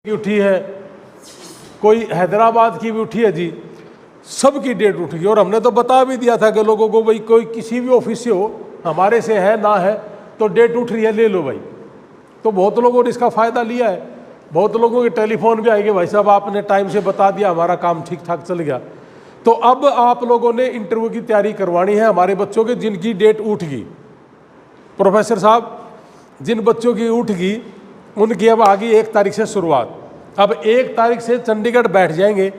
की उठी है, कोई हैदराबाद की भी उठी है जी, सबकी डेट उठ गई। और हमने तो बता भी दिया था कि लोगों को भाई कोई किसी भी ऑफिस से हो, हमारे से है ना है तो डेट उठ रही है ले लो भाई। तो बहुत लोगों ने इसका फ़ायदा लिया है, बहुत लोगों के टेलीफोन भी आएंगे, भाई साहब आपने टाइम से बता दिया, हमारा काम ठीक ठाक चल गया। तो अब आप लोगों ने इंटरव्यू की तैयारी करवानी है हमारे बच्चों के जिनकी डेट उठ गई। प्रोफेसर साहब, जिन बच्चों की उठ गई उनकी अब आगे 1 तारीख से शुरुआत। अब 1 तारीख से चंडीगढ़ बैठ जाएंगे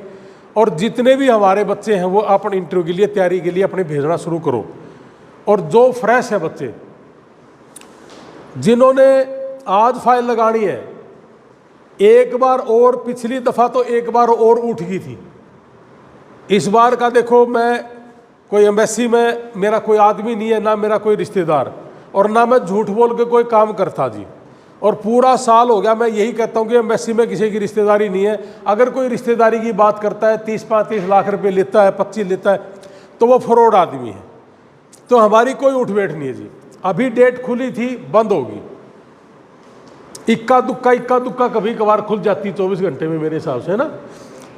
और जितने भी हमारे बच्चे हैं वो अपने इंटरव्यू के लिए तैयारी के लिए अपने भेजना शुरू करो। और जो फ्रेश है बच्चे, जिन्होंने आज फाइल लगानी है, एक बार और पिछली दफ़ा तो एक बार और उठ गई थी, इस बार का देखो मैं कोई एम्बेसी में मेरा कोई आदमी नहीं है, ना मेरा कोई रिश्तेदार, और ना मैं झूठ बोल के कोई काम करता जी। और पूरा साल हो गया मैं यही कहता हूँ कि एम्बेसी में किसी की रिश्तेदारी नहीं है। अगर कोई रिश्तेदारी की बात करता है 30-35 लाख रुपए लेता है, 25 लेता है, तो वो फ्रॉड आदमी है। तो हमारी कोई उठ बैठ नहीं है जी। अभी डेट खुली थी, बंद होगी। इक्का दुक्का कभी कभार खुल जाती 24 घंटे में मेरे हिसाब से, है ना,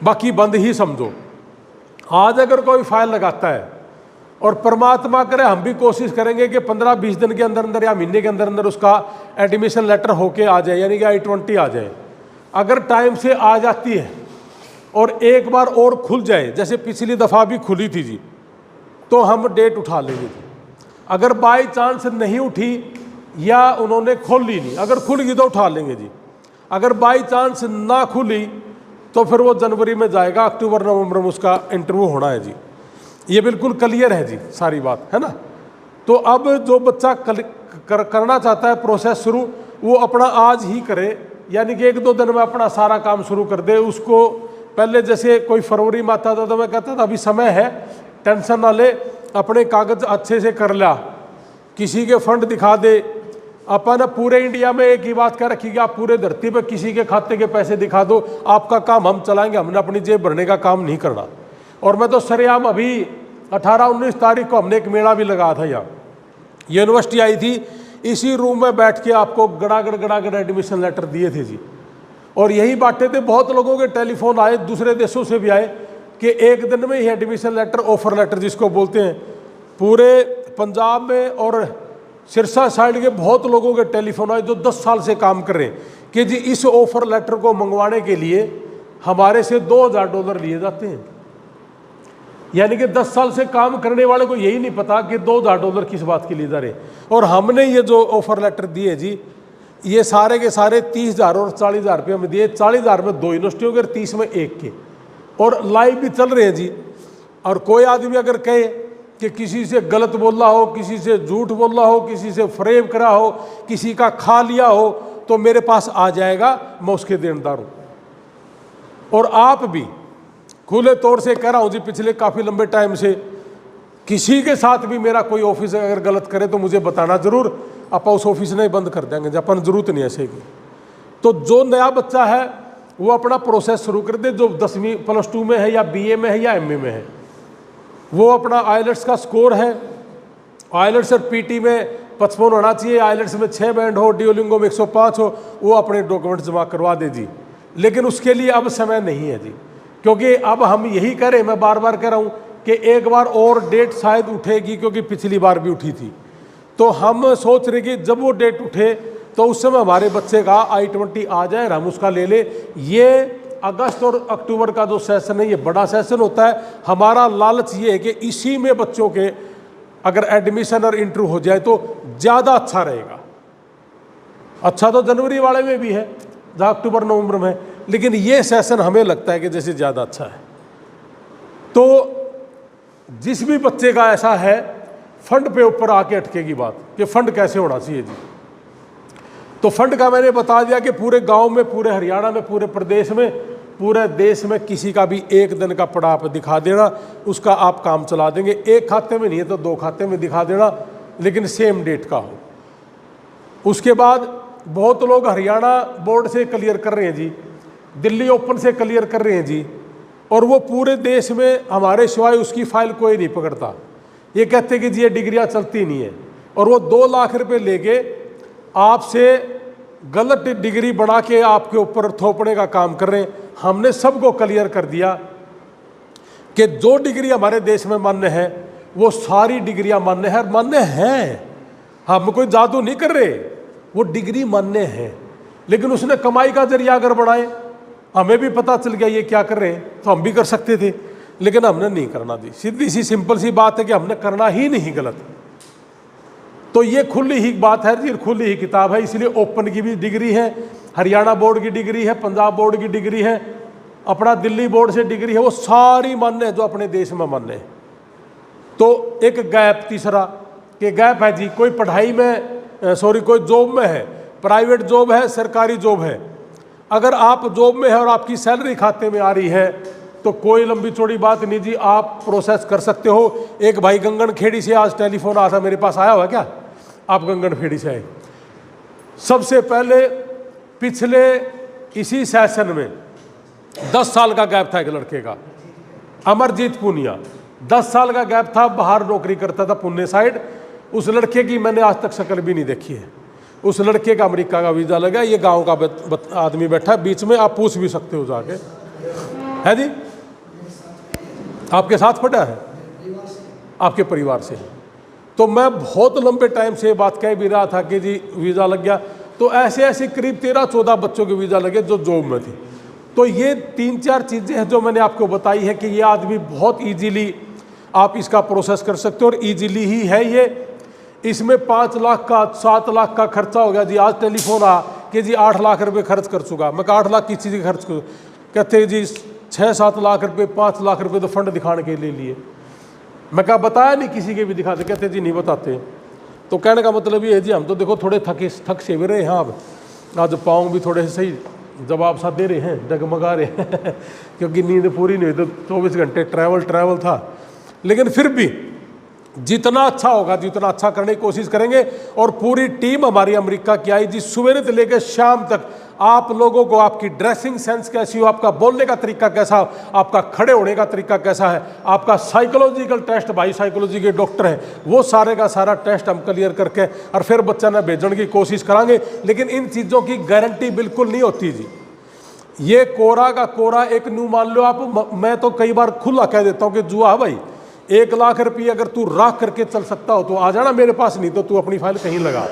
बाकी बंद ही समझो। आज अगर कोई फाइल लगाता है, और परमात्मा करे हम भी कोशिश करेंगे कि 15-20 दिन के अंदर अंदर या महीने के अंदर अंदर उसका एडमिशन लेटर होके आ जाए, यानी कि I-20 आ जाए। अगर टाइम से आ जाती है और एक बार और खुल जाए, जैसे पिछली दफ़ा भी खुली थी जी, तो हम डेट उठा लेंगे जी। अगर बाई चांस नहीं उठी या उन्होंने खोल ली नहीं, अगर खुल गई तो उठा लेंगे जी। अगर बाई चांस ना खुली तो फिर वो जनवरी में जाएगा, अक्टूबर नवंबर में उसका इंटरव्यू होना है जी। ये बिल्कुल क्लियर है जी सारी बात, है ना। तो अब जो बच्चा करना चाहता है प्रोसेस शुरू, वो अपना आज ही करे, यानी कि 1-2 दिन में अपना सारा काम शुरू कर दे। उसको पहले जैसे कोई फरवरी में आता था तो मैं कहता था अभी समय है, टेंशन ना ले, अपने कागज अच्छे से कर ला, किसी के फंड दिखा दे। अपन पूरे इंडिया में एक ही बात कह रखी कि आप पूरे धरती पर किसी के खाते के पैसे दिखा दो, आपका काम हम चलाएंगे, हमने अपनी जेब भरने का काम नहीं करना। और मैं तो सरेआम अभी 18-19 तारीख को हमने एक मेला भी लगाया था, यहाँ यूनिवर्सिटी आई थी, इसी रूम में बैठ के आपको गड़ागड़ एडमिशन लेटर दिए थे जी। और यही बातें थे, बहुत लोगों के टेलीफोन आए, दूसरे देशों से भी आए कि एक दिन में ही एडमिशन लेटर, ऑफर लेटर जिसको बोलते हैं, पूरे पंजाब में और सिरसा साइड के बहुत लोगों के टेलीफोन आए जो 10 साल से काम कर रहे हैं कि जी इस ऑफर लेटर को मंगवाने के लिए हमारे से $2000 लिए जाते हैं। यानी कि 10 साल से काम करने वाले को यही नहीं पता कि $2000 किस बात के लिए जा रहे। और हमने ये जो ऑफर लेटर दिए जी, ये सारे के सारे 30,000 और 40,000 रुपये में दिए। 40,000 में 2 यूनिवर्सिटियों के, 30 में 1 के, और लाइव भी चल रहे हैं जी। और कोई आदमी अगर कहे कि किसी से गलत बोला हो, किसी से झूठ बोला हो, किसी से फ्रेम करा हो, किसी का खा लिया हो, तो मेरे पास आ जाएगा, मैं उसके देनदार हूँ। और आप भी खुले तौर से कह रहा हूँ जी, पिछले काफ़ी लंबे टाइम से किसी के साथ भी मेरा कोई ऑफिस अगर गलत करे तो मुझे बताना ज़रूर, आप उस ऑफिस नहीं बंद कर देंगे, अपन ज़रूरत नहीं ऐसे की। तो जो नया बच्चा है वो अपना प्रोसेस शुरू कर दे, जो 10वीं +2 में है या BA में है या MA में है, वो अपना आइलेट्स का स्कोर है, आइलेट्स और PT में 55 होना चाहिए, आइलेट्स में 6 बैंड हो, डुओलिंगो में 105 हो, वो अपने डॉक्यूमेंट जमा करवा दे जी। लेकिन उसके लिए अब समय नहीं है जी, क्योंकि अब हम यही करें, मैं बार बार कह रहा हूँ कि एक बार और डेट शायद उठेगी, क्योंकि पिछली बार भी उठी थी। तो हम सोच रहे कि जब वो डेट उठे तो उस समय हमारे बच्चे का I-20 आ जाए, हम उसका ले ले। ये अगस्त और अक्टूबर का जो सेशन है, ये बड़ा सेशन होता है। हमारा लालच ये है कि इसी में बच्चों के अगर एडमिशन और इंटरव्यू हो जाए तो ज़्यादा अच्छा रहेगा। अच्छा तो जनवरी वाले में भी है, जहाँ अक्टूबर नवंबर में, लेकिन ये सेशन हमें लगता है कि जैसे ज़्यादा अच्छा है। तो जिस भी बच्चे का ऐसा है, फंड पे ऊपर आके अटकेगी बात कि फंड कैसे होना चाहिए जी। तो फंड का मैंने बता दिया कि पूरे गांव में, पूरे हरियाणा में, पूरे प्रदेश में, पूरे देश में किसी का भी 1 दिन का पड़ा आप दिखा देना, उसका आप काम चला देंगे। 1 खाते में नहीं है तो 2 खाते में दिखा देना, लेकिन सेम डेट का हो। उसके बाद बहुत लोग हरियाणा बोर्ड से क्लियर कर रहे हैं जी, दिल्ली ओपन से क्लियर कर रहे हैं जी, और वो पूरे देश में हमारे सिवाय उसकी फाइल कोई नहीं पकड़ता। ये कहते कि जी ये डिग्रियाँ चलती नहीं है, और वो 2 लाख रुपए लेके आपसे गलत डिग्री बना के आपके ऊपर थोपने का काम कर रहे हैं। हमने सबको क्लियर कर दिया कि जो डिग्री हमारे देश में मान्य है वो सारी डिग्रियां मान्य है, मान्य हैं। हम कोई जादू नहीं कर रहे, वो डिग्री मान्य है। लेकिन उसने कमाई का जरिया अगर बढ़ाए, हमें भी पता चल गया ये क्या कर रहे हैं, तो हम भी कर सकते थे, लेकिन हमने नहीं करना दी। सीधी सी सिंपल सी बात है कि हमने करना ही नहीं गलत। तो ये खुली ही बात है जी, खुली ही किताब है। इसलिए ओपन की भी डिग्री है, हरियाणा बोर्ड की डिग्री है, पंजाब बोर्ड की डिग्री है, अपना दिल्ली बोर्ड से डिग्री है, वो सारी मान्य है जो अपने देश में मान्य है। तो एक गैप, तीसरा कि गैप है जी, कोई पढ़ाई में कोई जॉब में है, प्राइवेट जॉब है, सरकारी जॉब है। अगर आप जॉब में है और आपकी सैलरी खाते में आ रही है तो कोई लंबी चौड़ी बात नहीं जी, आप प्रोसेस कर सकते हो। एक भाई गंगनखेड़ी से आज टेलीफोन आया था, मेरे पास आया हुआ क्या? आप गंगनखेड़ी से आए। सबसे पहले पिछले इसी सेशन में 10 साल का गैप था एक लड़के का, अमरजीत पुनिया, 10 साल का गैप था, बाहर नौकरी करता था पुणे साइड। उस लड़के की मैंने आज तक शक्ल भी नहीं देखी है। उस लड़के का अमेरिका का वीज़ा लगा। ये गांव का आदमी बैठा है बीच में, आप पूछ भी सकते हो जाके, है जी? आपके साथ पढ़ा है, आपके परिवार से। तो मैं बहुत लंबे टाइम से बात कह भी रहा था कि जी वीज़ा लग गया। तो ऐसे ऐसे करीब 13-14 बच्चों के वीज़ा लगे जो जॉब में थे। तो ये 3-4 चीज़ें हैं जो मैंने आपको बताई है कि ये आदमी बहुत ईजीली आप इसका प्रोसेस कर सकते हो, और ईजीली ही है ये। इसमें 5 लाख का 7 लाख का खर्चा हो गया जी। आज टेलीफोन आ कि जी 8 लाख रुपए खर्च कर चुका। मैं 8 लाख किस चीज़ खर्च कर, कहते जी 6-7 लाख रुपए 5 लाख रुपए तो फंड दिखाने के लिए। मैं कहा बताया नहीं किसी के भी दिखाते, कहते जी नहीं बताते। तो कहने का मतलब ये है जी, हम तो देखो थोड़े थक से भी रहे हैं, आप आज पाँव भी थोड़े से सही जवाब सा दे रहे हैं, डगमगा रहे हैं क्योंकि नींद पूरी नहीं हुई, तो 24 घंटे ट्रैवल था। लेकिन फिर भी जितना अच्छा होगा जितना अच्छा करने की कोशिश करेंगे। और पूरी टीम हमारी अमेरिका की आई जी, सवेरे से लेकर शाम तक आप लोगों को आपकी ड्रेसिंग सेंस कैसी हो, आपका बोलने का तरीका कैसा हो, आपका खड़े होने का तरीका कैसा है, आपका साइकोलॉजिकल टेस्ट, भाई साइकोलॉजी के डॉक्टर हैं, वो सारे का सारा टेस्ट हम क्लियर करके और फिर बच्चा ने भेजने की कोशिश करांगे। लेकिन इन चीज़ों की गारंटी बिल्कुल नहीं होती जी। ये कोरा का कोरा एक न्यू मान लो आप। मैं तो कई बार खुला कह देता हूँ कि जुआ भाई, 1 लाख रुपये अगर तू राख करके चल सकता हो तो आ जाना मेरे पास, नहीं तो तू अपनी फाइल कहीं लगा।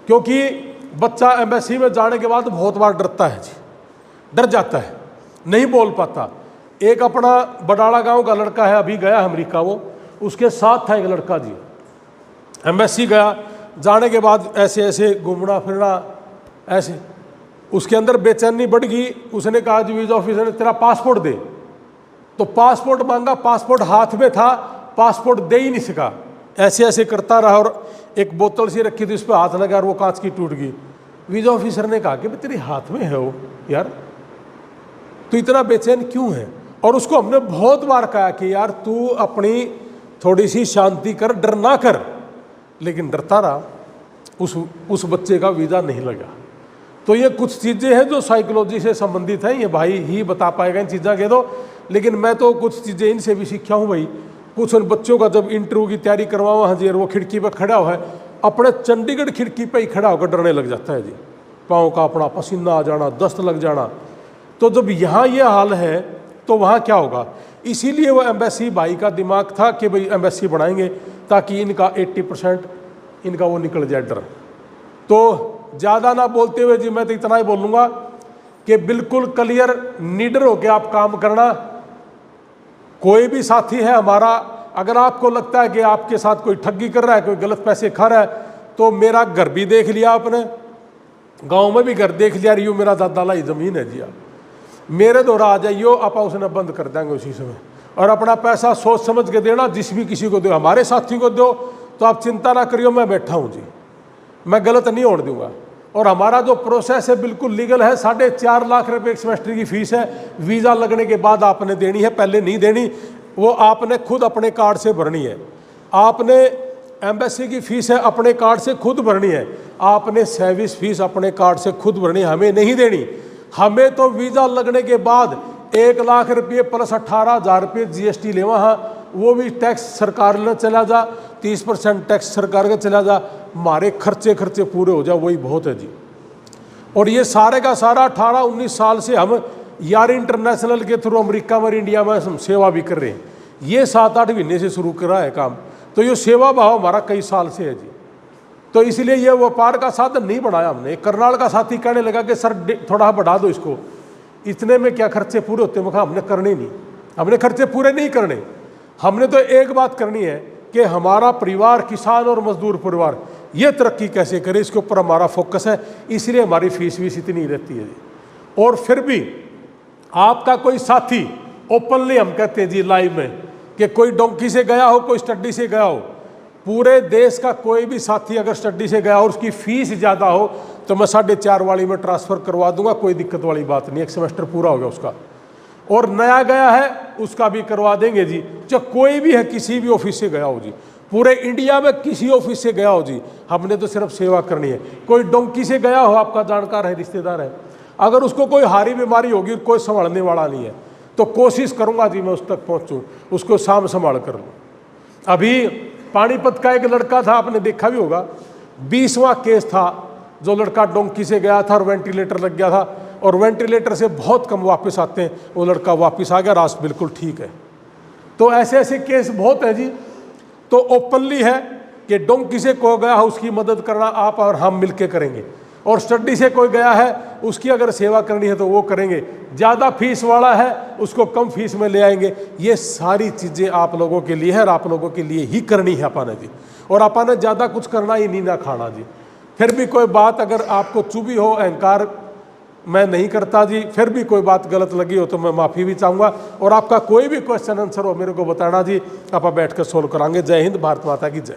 क्योंकि बच्चा एम्बेसी में जाने के बाद बहुत बार डरता है जी, डर जाता है, नहीं बोल पाता। एक अपना बडाड़ा गांव का लड़का है, अभी गया अमेरिका, वो उसके साथ था एक लड़का जी, एम्बेसी गया, जाने के बाद ऐसे ऐसे घूमना फिरना ऐसे, उसके अंदर बेचैनी बढ़ गई। उसने कहा जी वीज़ा ऑफिसर ने तेरा पासपोर्ट दे, तो पासपोर्ट मांगा, पासपोर्ट हाथ में था, पासपोर्ट दे ही नहीं सका, ऐसे ऐसे करता रहा। और एक बोतल सी रखी थी, उस पर हाथ लगा और वो कांच की टूट गई। वीज़ा ऑफिसर ने कहा कि भाई तेरे हाथ में है वो, यार तू इतना बेचैन क्यों है? और उसको हमने बहुत बार कहा कि यार तू अपनी थोड़ी सी शांति कर, डर ना कर, लेकिन डरता रहा। उस बच्चे का वीज़ा नहीं लगा। तो ये कुछ चीज़ें हैं जो साइकोलॉजी से संबंधित हैं, ये भाई ही बता पाएगा इन चीज़ों के दो। लेकिन मैं तो कुछ चीज़ें इनसे भी सीखा हूँ भाई। कुछ उन बच्चों का जब इंटरव्यू की तैयारी करवाओ हाँ जी, और वो खिड़की पर खड़ा हुआ है, अपने चंडीगढ़ खिड़की पर ही खड़ा होकर डरने लग जाता है जी, पाँव का अपना पसीना आ जाना, दस्त लग जाना। तो जब यहाँ ये हाल है तो वहाँ क्या होगा? इसीलिए वो एम्बेसी भाई का दिमाग था कि भाई एम्बेसी बनाएंगे ताकि इनका 80% इनका वो निकल जाए डर। तो ज़्यादा ना बोलते हुए जी मैं तो इतना ही बोलूँगा कि बिल्कुल क्लियर निडर होकर आप काम करना। कोई भी साथी है हमारा, अगर आपको लगता है कि आपके साथ कोई ठगी कर रहा है, कोई गलत पैसे खा रहा है, तो मेरा घर भी देख लिया आपने, गांव में भी घर देख लिया, यूँ मेरा दादा लाई ज़मीन है जी, आप मेरे द्वारा आ जाइयो, आप उसने बंद कर देंगे उसी समय। और अपना पैसा सोच समझ के देना, जिस भी किसी को दो, हमारे साथी को दो तो आप चिंता ना करियो, मैं बैठा हूँ जी, मैं गलत नहीं होने दूंगा। और हमारा जो प्रोसेस है बिल्कुल लीगल है। 4.5 लाख रुपए एक सेमेस्टर की फीस है, वीज़ा लगने के बाद आपने देनी है, पहले नहीं देनी, वो आपने खुद अपने कार्ड से भरनी है। आपने एम्बेसी की फीस है अपने कार्ड से खुद भरनी है, आपने सर्विस फीस अपने कार्ड से खुद भरनी है, हमें नहीं देनी। हमें तो वीज़ा लगने के बाद 1 लाख रुपये प्लस 18,000 रुपये GST लेवा, हाँ वो भी टैक्स सरकार ने चला जा, 30% टैक्स सरकार का चला जा, हमारे खर्चे पूरे हो जाए, वही बहुत है जी। और ये सारे का सारा 18-19 साल से हम यार इंटरनेशनल के थ्रू अमेरिका में इंडिया में हम सेवा भी कर रहे हैं। ये 7-8 महीने से शुरू करा है काम, तो ये सेवा भाव हमारा कई साल से है जी। तो इसलिए ये व्यापार का साधन नहीं बढ़ाया हमने। करनाल का साथी कहने लगा कि सर थोड़ा बढ़ा दो इसको, इतने में क्या खर्चे पूरे होते हैं? मैं कहा हमने करने नहीं, हमने खर्चे पूरे नहीं करने। हमने तो एक बात करनी है कि हमारा परिवार, किसान और मजदूर परिवार, ये तरक्की कैसे करे, इसके ऊपर हमारा फोकस है। इसलिए हमारी फीस भी इतनी रहती है जी। और फिर भी आपका कोई साथी ओपनली हम कहते हैं जी लाइव में कि कोई डोंकी से गया हो, कोई स्टडी से गया हो, पूरे देश का कोई भी साथी अगर स्टडी से गया और उसकी फीस ज़्यादा हो तो मैं 4.5 वाली में ट्रांसफ़र करवा दूंगा, कोई दिक्कत वाली बात नहीं। एक सेमेस्टर पूरा हो गया उसका। और नया गया है उसका भी करवा देंगे जी। चाहे कोई भी है, किसी भी ऑफिस से गया हो जी, पूरे इंडिया में किसी ऑफिस से गया हो जी, हमने तो सिर्फ सेवा करनी है। कोई डोंकी से गया हो, आपका जानकार है, रिश्तेदार है, अगर उसको कोई हारी बीमारी होगी, कोई संभालने वाला नहीं है, तो कोशिश करूंगा जी मैं उस तक पहुंचूं, उसको साम संभाल कर लूँ। अभी पानीपत का एक लड़का था, आपने देखा भी होगा, 20वां केस था, जो लड़का डोंकी से गया था और वेंटिलेटर लग गया था, और वेंटिलेटर से बहुत कम वापस आते हैं, वो लड़का वापस आ गया, रास बिल्कुल ठीक है। तो ऐसे ऐसे केस बहुत है जी। तो ओपनली है कि डोंकी से कोई गया हो उसकी मदद करना आप और हम मिलके करेंगे, और स्टडी से कोई गया है उसकी अगर सेवा करनी है तो वो करेंगे। ज़्यादा फीस वाला है उसको कम फीस में ले आएंगे। ये सारी चीज़ें आप लोगों के लिए है और आप लोगों के लिए ही करनी है अपन जी। और अपन ने ज़्यादा कुछ करना ही नहीं ना खाना जी। फिर भी कोई बात अगर आपको चुभी हो, अहंकार मैं नहीं करता जी, फिर भी कोई बात गलत लगी हो तो मैं माफ़ी भी चाहूँगा। और आपका कोई भी क्वेश्चन आंसर हो मेरे को बताना जी, आप बैठ कर सोल्व कराएंगे। जय हिंद, भारत माता की जय।